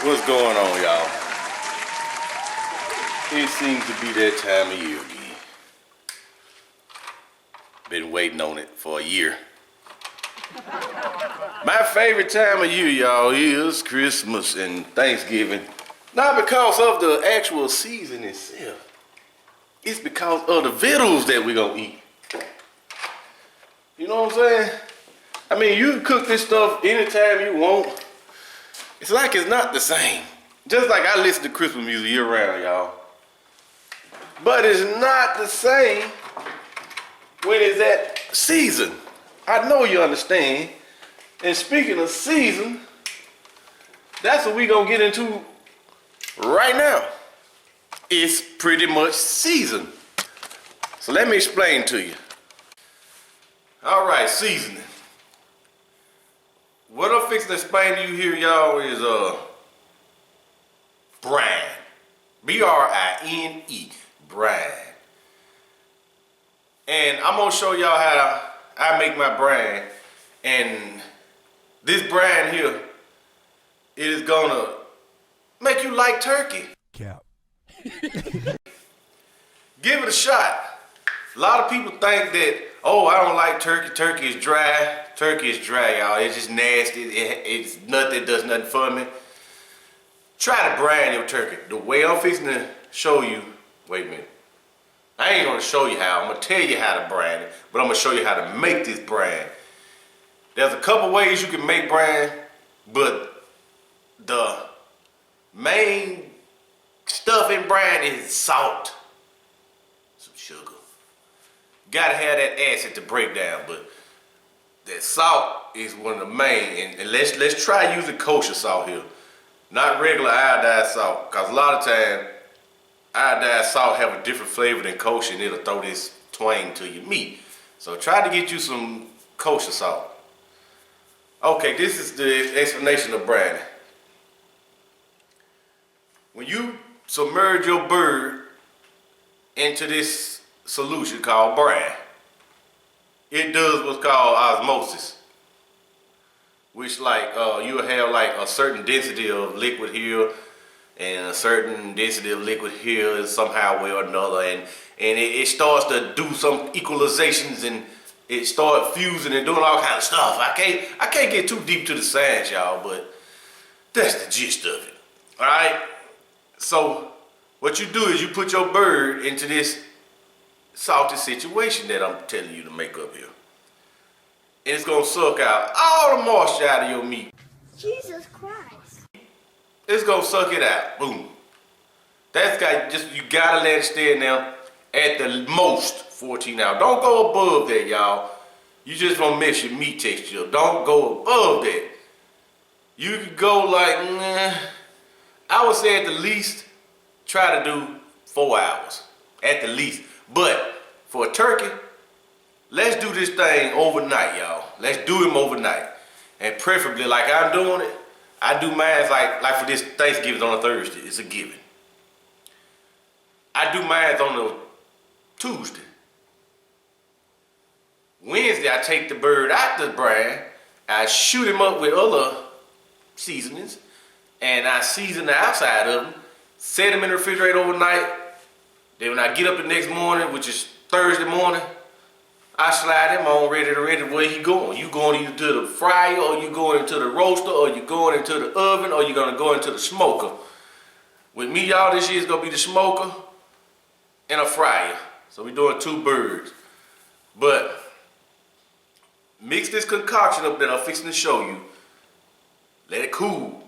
What's going on, y'all? It seems to be that time of year again. Been waiting on it for a year. My favorite time of year, y'all, is Christmas and Thanksgiving. Not because of the actual season itself. It's because of the victuals that we gonna eat. You know what I'm saying? I mean, you can cook this stuff anytime you want. It's like it's not the same. Just like I listen to Christmas music year round, y'all. But it's not the same when it's that season. I know you understand. And speaking of season, that's what we gonna get into right now. It's pretty much season. So let me explain to you. All right, seasoning. What I'm fixing to explain to you here, y'all, is brine. B-R-I-N-E, brine. And I'm gonna show y'all how I make my brine. And this brine here is gonna make you like turkey. Cap. Give it a shot. A lot of people think that, oh, I don't like turkey. Turkey is dry. Turkey is dry, y'all. It's just nasty. It's nothing. It does nothing for me. Try to brine your turkey. The way I'm fixing to show you, wait a minute. I ain't gonna show you how. I'm gonna tell you how to brine it, but I'm gonna show you how to make this brine. There's a couple ways you can make brine, but the main stuff in brine is salt, some sugar. Gotta have that acid to break down, but that salt is one of the main. And let's try using kosher salt here, not regular iodized salt, because a lot of times iodized salt have a different flavor than kosher, and it'll throw this twang to your meat. So try to get you some kosher salt. Okay, this is the explanation of brining. When you submerge your bird into this solution called brine, it does what's called osmosis, which like you'll have like a certain density of liquid here and a certain density of liquid here somehow way or another, and it starts to do some equalizations, and it starts fusing and doing all kind of stuff. I can't get too deep to the science, y'all, but that's the gist of it. All right. So what you do is you put your bird into this salty situation that I'm telling you to make up here, and it's gonna suck out all the moisture out of your meat. Jesus Christ. It's gonna suck it out. Boom. That's got you gotta let it stay in there at the most 14 hours. Don't go above that, y'all. You just gonna mess your meat texture up. Don't go above that. You could go like, I would say at the least, try to do 4 hours. At the least. But for a turkey, let's do this thing overnight, y'all. Let's do them overnight. And preferably like I'm doing it, I do mine like for this Thanksgiving on a Thursday. It's a given. I do mine on a Tuesday. Wednesday, I take the bird out the brine. I shoot him up with other seasonings, and I season the outside of him, set him in the refrigerator overnight. Then when I get up the next morning, which is Thursday morning, I slide him on ready. Where he going? You going either to the fryer, or you going into the roaster, or you going into the oven, or you gonna go into the smoker. With me, y'all, this year is gonna be the smoker and a fryer. So we're doing 2 birds. But mix this concoction up that I'm fixing to show you. Let it cool.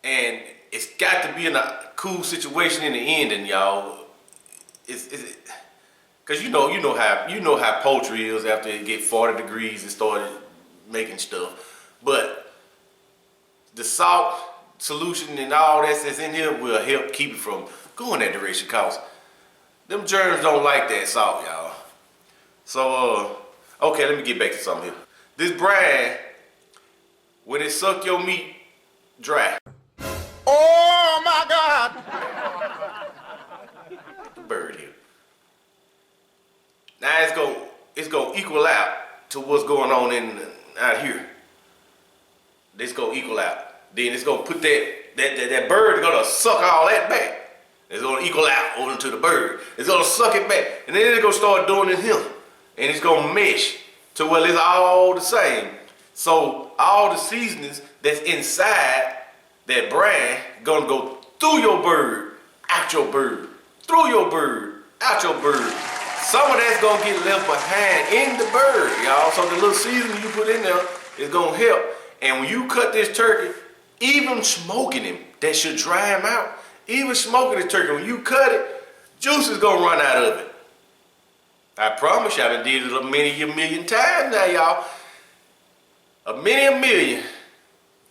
And it's got to be in a cool situation in the ending, y'all. Cause you know how poultry is after it get 40 degrees and started making stuff. But the salt solution and all that's in here will help keep it from going that direction, cause them germs don't like that salt, y'all. So okay, let me get back to something here. This brine, when it suck your meat dry. Oh my God! The bird here. Now it's gonna equal out to what's going on out here. This gonna equal out. then it's gonna put that bird is gonna suck all that back. It's gonna equal out over to the bird. It's gonna suck it back, and then it's gonna start doing it here, and it's gonna mesh to where it's all the same. So all the seasonings that's inside that brine gonna go through your bird, out your bird, through your bird, out your bird. Some of that's gonna get left behind in the bird, y'all. So the little seasoning you put in there is gonna help. And when you cut this turkey, even smoking him, that should dry him out. Even smoking this turkey, when you cut it, juice is gonna run out of it. I promise you, I done did it a million times now, y'all. A million.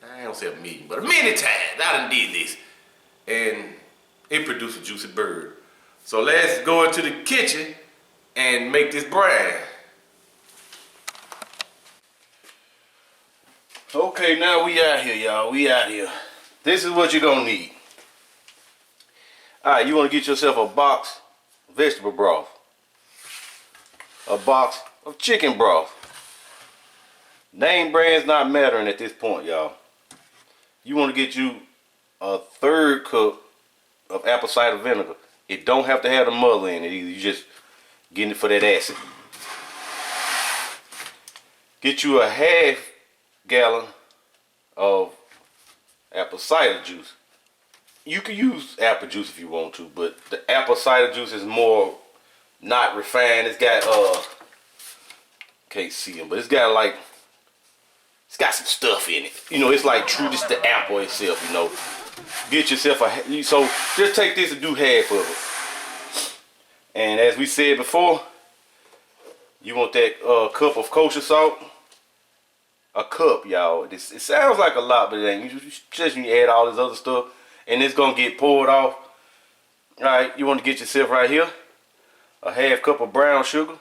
I don't say a million, but a million times I done did this. And it produced a juicy bird. So let's go into the kitchen and make this brine. Okay, now we out here, y'all. We out here. This is what you're gonna need. Alright, you wanna get yourself a box of vegetable broth. A box of chicken broth. Name brand's not mattering at this point, y'all. You wanna get you a 1/3 cup of apple cider vinegar. It don't have to have the mother in it either. You just getting it for that acid. Get you a 1/2 gallon of apple cider juice. You can use apple juice if you want to, but the apple cider juice is more not refined. It's got can't see them, but it's got like, it's got some stuff in it. You know, it's like true, just the apple itself, you know. Get yourself so just take this and do half of it. And as we said before, you want that cup of kosher salt. A cup, y'all. It sounds like a lot, but it ain't. You just when you add all this other stuff, and it's gonna get poured off. Alright, you want to get yourself right here a 1/2 cup of brown sugar.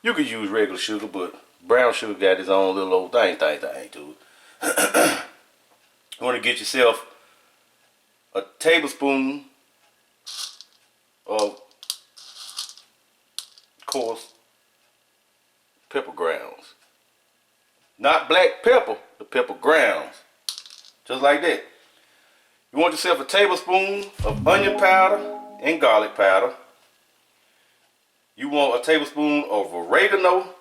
You could use regular sugar, but brown sugar got its own little old thing to it. You want to get yourself a tablespoon of coarse pepper grounds. Not black pepper, the pepper grounds. Just like that. You want yourself a tablespoon of onion powder and garlic powder. You want a tablespoon of oregano.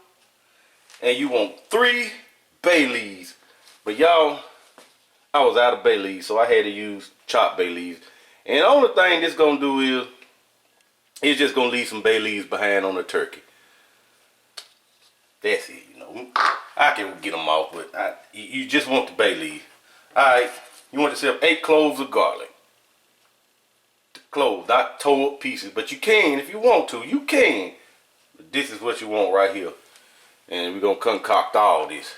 And you want 3 bay leaves. But y'all, I was out of bay leaves, so I had to use chopped bay leaves. And the only thing this gonna do is, it's just gonna leave some bay leaves behind on the turkey. That's it, you know. I can get them off, but you just want the bay leaf. Alright, you want yourself 8 cloves of garlic. Cloves, not tore up pieces, but you can if you want to. You can. But this is what you want right here. And we're gonna concoct all this.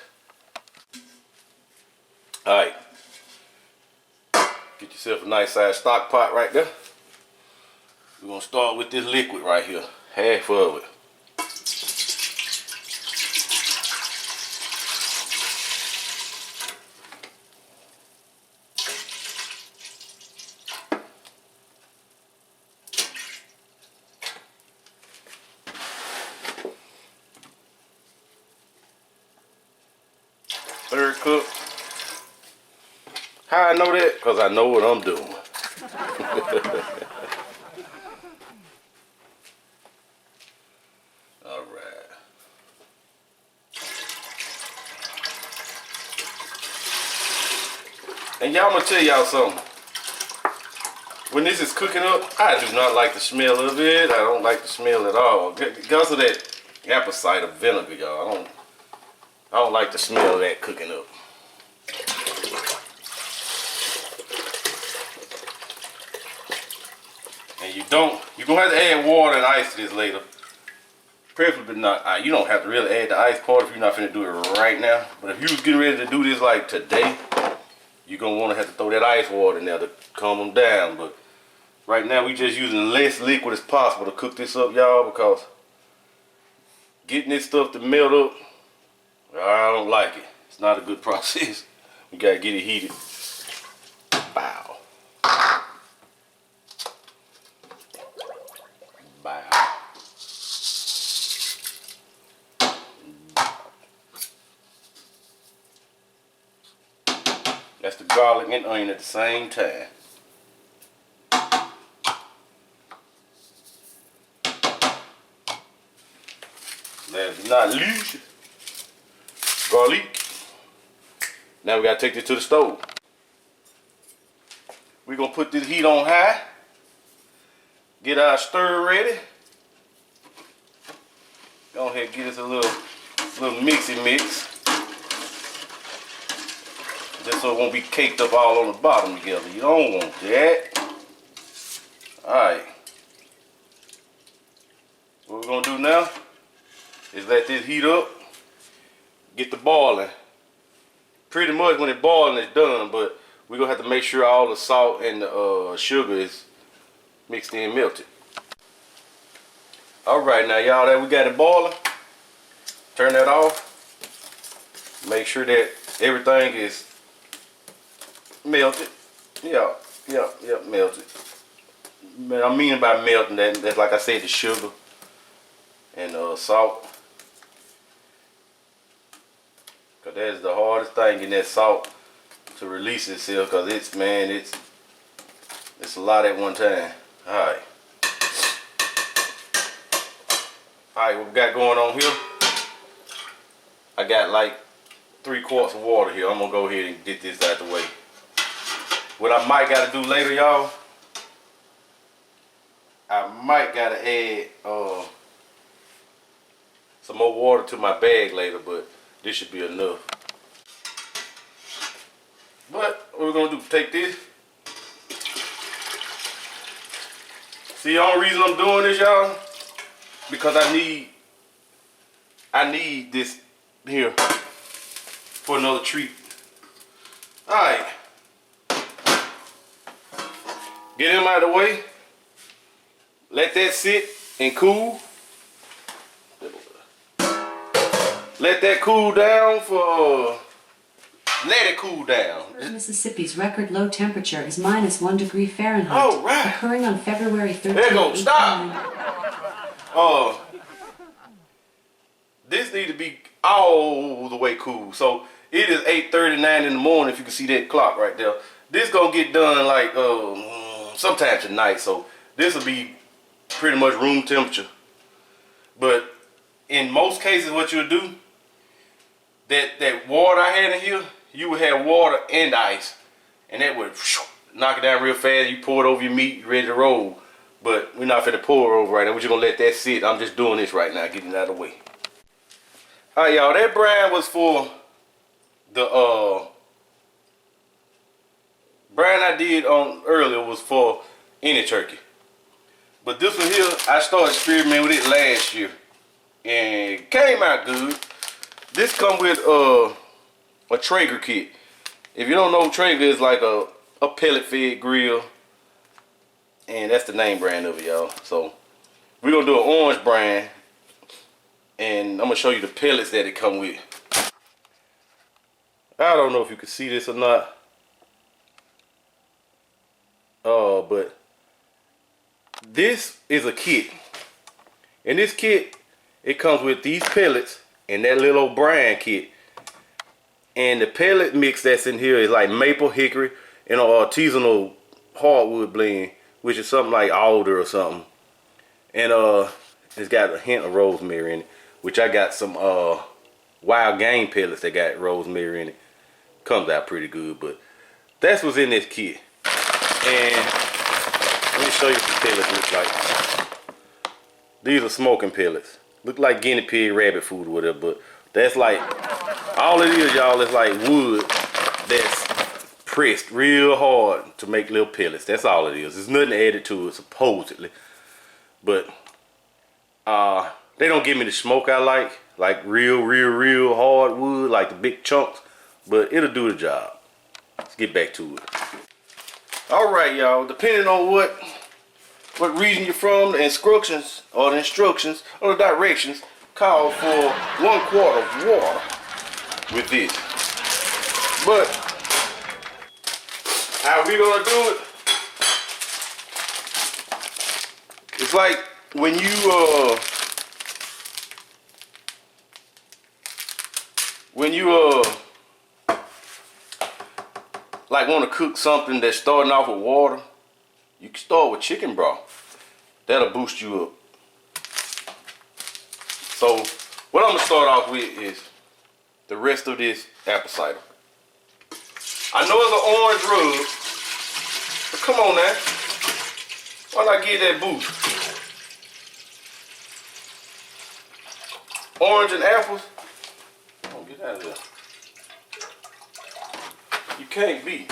Alright. Get yourself a nice size stock pot right there. We're gonna start with this liquid right here. Half of it. Third cup. How I know that? Because I know what I'm doing. Alright. And y'all, I'm going to tell y'all something. When this is cooking up, I do not like the smell of it. I don't like the smell at all. Because of that apple cider vinegar, y'all. I don't like the smell of that cooking up. And you're gonna have to add water and ice to this later. Preferably not, you don't have to really add the ice part if you're not finna do it right now. But if you was getting ready to do this like today, you're gonna wanna have to throw that ice water in there to calm them down. But right now we just using less liquid as possible to cook this up, y'all, because getting this stuff to melt up, I don't like it. It's not a good process. We gotta get it heated. Bow. Bow. That's the garlic garlic and onion at the same time. Last but not least, garlic. Now we gotta take this to the stove. We're gonna put this heat on high. Get our stir ready. Go ahead and get us a little mixy mix. Just so it won't be caked up all on the bottom together. You don't want that. Alright. What we're gonna do now is let this heat up. Get the boiling. Pretty much when it's boiling it's done, but we're gonna have to make sure all the salt and the sugar is mixed in, melted. Alright, now y'all, that we got it boiling. Turn that off. Make sure that everything is melted. Yep, melted. I mean by melting, that's like I said, the sugar and salt. Cause that's the hardest thing, in that salt to release itself, cause it's a lot at one time. Alright. Alright, what we got going on here? I got like 3 quarts of water here. I'm gonna go ahead and get this out the way. What I might gotta do later, y'all, I might gotta add some more water to my bag later, but this should be enough. But what we're gonna do, take this. See, the only reason I'm doing this, y'all, because I need this here for another treat. Alright. Get him out of the way. Let that sit and cool. Let that cool down for let it cool down. Mississippi's record low temperature is -1 degree Fahrenheit, All right. occurring on February 13th. There you go. Stop. This need to be all the way cool. So it is 8:39 in the morning. If you can see that clock right there, this gonna get done like sometime tonight. So this will be pretty much room temperature. But in most cases, what you'll do, that water I had in here, you would have water and ice, and that would knock it down real fast. You pour it over your meat, you're ready to roll. But we're not finna pour it over right now. We're just gonna let that sit. I'm just doing this right now, getting it out of the way. Alright, y'all, that brine was for the brine I did on earlier was for any turkey. But this one here, I started experimenting with it last year, and it came out good. This come with a Traeger kit. If you don't know, Traeger is like a pellet fed grill, and that's the name brand of it, y'all. So we're gonna do an orange brine, and I'm gonna show you the pellets that it come with. I don't know if you can see this or not. But this is a kit. In this kit, it comes with these pellets and that little old brine kit. And the pellet mix that's in here is like maple, hickory, and artisanal hardwood blend, which is something like alder or something. And it's got a hint of rosemary in it, which I got some wild game pellets that got rosemary in it. Comes out pretty good, but that's what's in this kit. And let me show you what the pellets look like. These are smoking pellets. Look like guinea pig rabbit food or whatever, but that's like, all it is, y'all, is like wood that's pressed real hard to make little pellets. That's all it is. There's nothing added to it, supposedly. But they don't give me the smoke I like real hard wood, like the big chunks, but it'll do the job. Let's get back to it. Alright, y'all, depending on what region you're from, the instructions or the directions call for 1 quart of water with this. But how we gonna do it? It's like when you like want to cook something that's starting off with water, you can start with chicken broth. That'll boost you up. So what I'm gonna start off with is the rest of this apple cider. I know it's an orange rub, but come on now. Why not give that boost? Orange and apples. Oh, get out of there. You can't beat.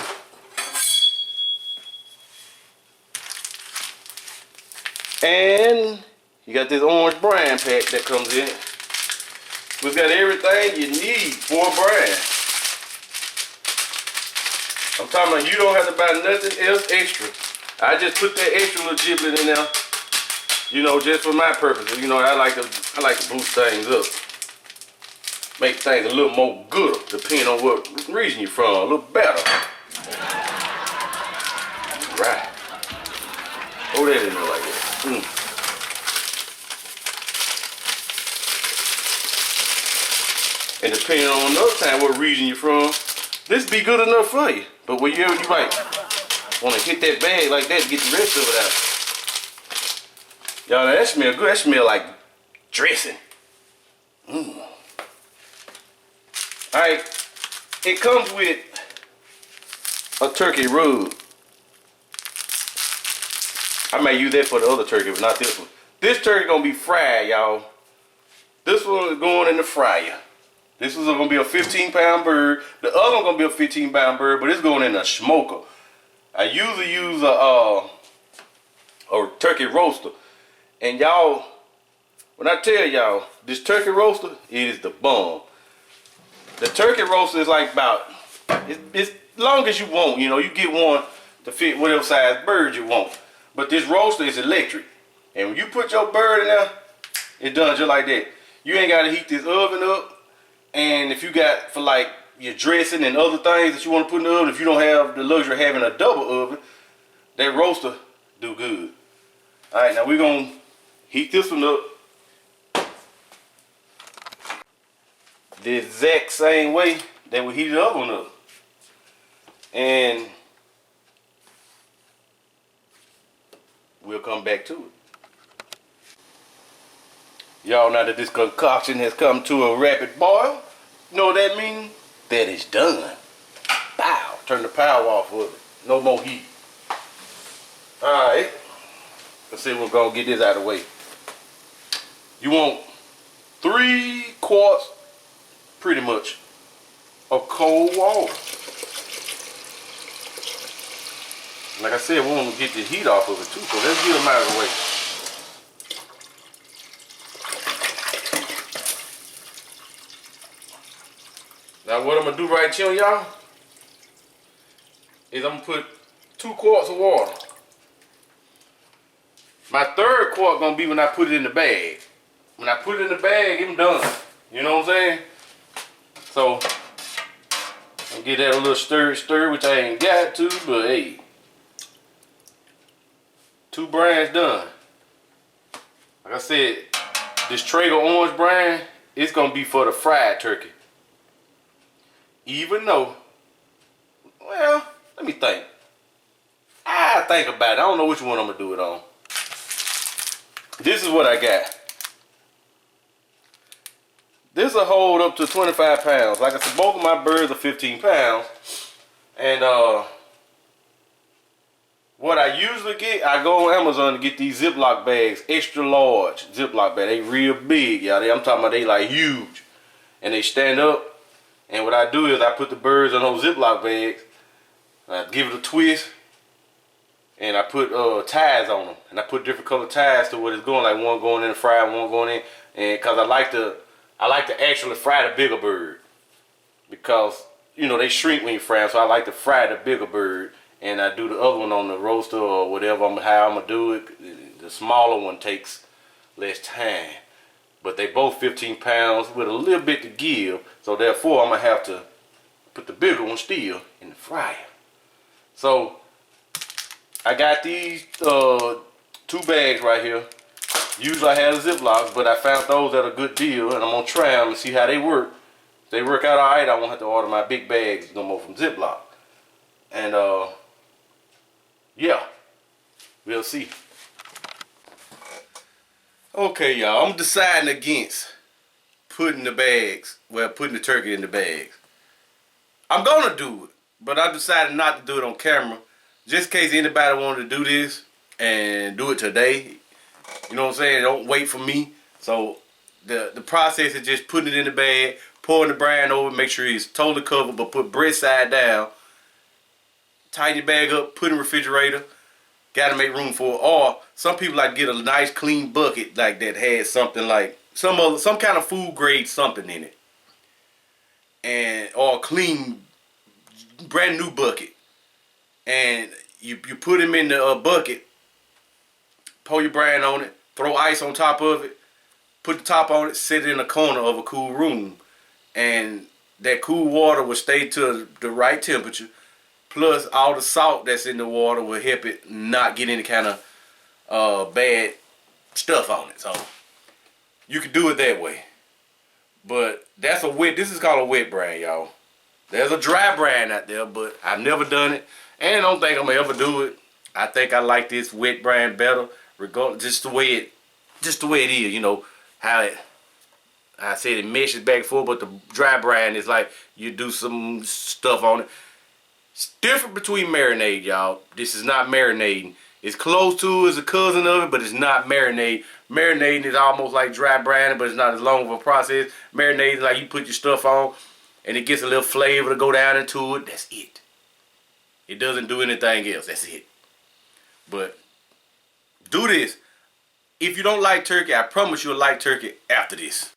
And you got this orange brine pack that comes in it. We've got everything you need for a brine. I'm talking about you don't have to buy nothing else extra. I just put that extra little giblet in there, you know, just for my purposes. You know, I like to boost things up, make things a little more gooder, depending on what region you're from, a little better. Right. Hold that in there like that. And depending on another time what region you're from, this be good enough for you. But when you might want to hit that bag like that to get the rest of it out. Y'all, that smell good. That smell like dressing. Alright, it comes with a turkey rub. I may use that for the other turkey, but not this one. This turkey gonna be fried, y'all. This one is going in the fryer. This is gonna be a 15-pound bird. The other one gonna be a 15-pound bird, but it's going in a smoker. I usually use a turkey roaster. And y'all, when I tell y'all, this turkey roaster, it is the bomb. The turkey roaster is like about, it's long as you want. You know, you get one to fit whatever size bird you want. But this roaster is electric. And when you put your bird in there, it's done just like that. You ain't gotta heat this oven up. And if you got for like your dressing and other things that you want to put in the oven, if you don't have the luxury of having a double oven, that roaster do good. Alright, now we're gonna heat this one up the exact same way that we heated the other one up. And we'll come back to it. Y'all, now that this concoction has come to a rapid boil, you know what that means? That it's done. Bow. Turn the power off of it. No more heat. Alright. Let's see, we're going to get this out of the way. You want 3 quarts, pretty much, of cold water. Like I said, we want to get the heat off of it too, so let's get them out of the way. Now what I'm gonna do right here, y'all, is I'm gonna put 2 quarts of water. My 3rd quart gonna be when I put it in the bag. When I put it in the bag, I'm done. You know what I'm saying? So I'll get that a little stir, which I ain't got to, but hey, 2 brines done. Like I said, this Traeger orange brine, it's gonna be for the fried turkey. Even though, well, let me think. I think about it. I don't know which one I'm gonna do it on. This is what I got. This will hold up to 25 pounds. Like I said, both of my birds are 15 pounds. And what I usually get, I go on Amazon to get these Ziploc bags, extra large Ziploc bags. They real big, y'all. I'm talking about they like huge. And they stand up. And what I do is I put the birds in those Ziploc bags, I give it a twist, and I put ties on them. And I put different color ties to what it's going, like one going in the fry, one going in. And because I like to actually fry the bigger bird. Because, you know, they shrink when you fry them, so I like to fry the bigger bird. And I do the other one on the roaster or whatever, how I'm going to do it. The smaller one takes less time. But they both 15 pounds with a little bit to give. So therefore, I'm going to have to put the bigger one still in the fryer. So I got these 2 bags right here. Usually I have the Ziplocs, but I found those at a good deal. And I'm going to try them and see how they work. If they work out alright, I won't have to order my big bags no more from Ziploc. And yeah, we'll see. Okay, y'all, I'm deciding against putting the turkey in the bags. I'm gonna do it, but I decided not to do it on camera, just in case anybody wanted to do this and do it today. You know what I'm saying? Don't wait for me. So the process is just putting it in the bag, pouring the brine over, make sure it's totally covered, but put bread side down. Tighten your bag up, put in the refrigerator. Got to make room for it. Or some people like to get a nice clean bucket like that has something like some kind of food grade something in it, and or a clean brand new bucket. And you put them in the bucket, pour your brine on it, throw ice on top of it, put the top on it, sit it in a corner of a cool room, and that cool water will stay to the right temperature. Plus, all the salt that's in the water will help it not get any kind of bad stuff on it. So you can do it that way. But that's a wet. This is called a wet brine, y'all. There's a dry brine out there, but I've never done it, and I don't think I'm gonna ever do it. I think I like this wet brine better, regardless, just the way it is. You know how it. I said it meshes back and forth, but the dry brine is like you do some stuff on it. It's different between marinade, y'all. This is not marinating. It's close to as a cousin of it, but it's not marinade. Marinating is almost like dry brining, but it's not as long of a process. Marinating is like you put your stuff on, and it gets a little flavor to go down into it. That's it. It doesn't do anything else. That's it. But do this. If you don't like turkey, I promise you'll like turkey after this.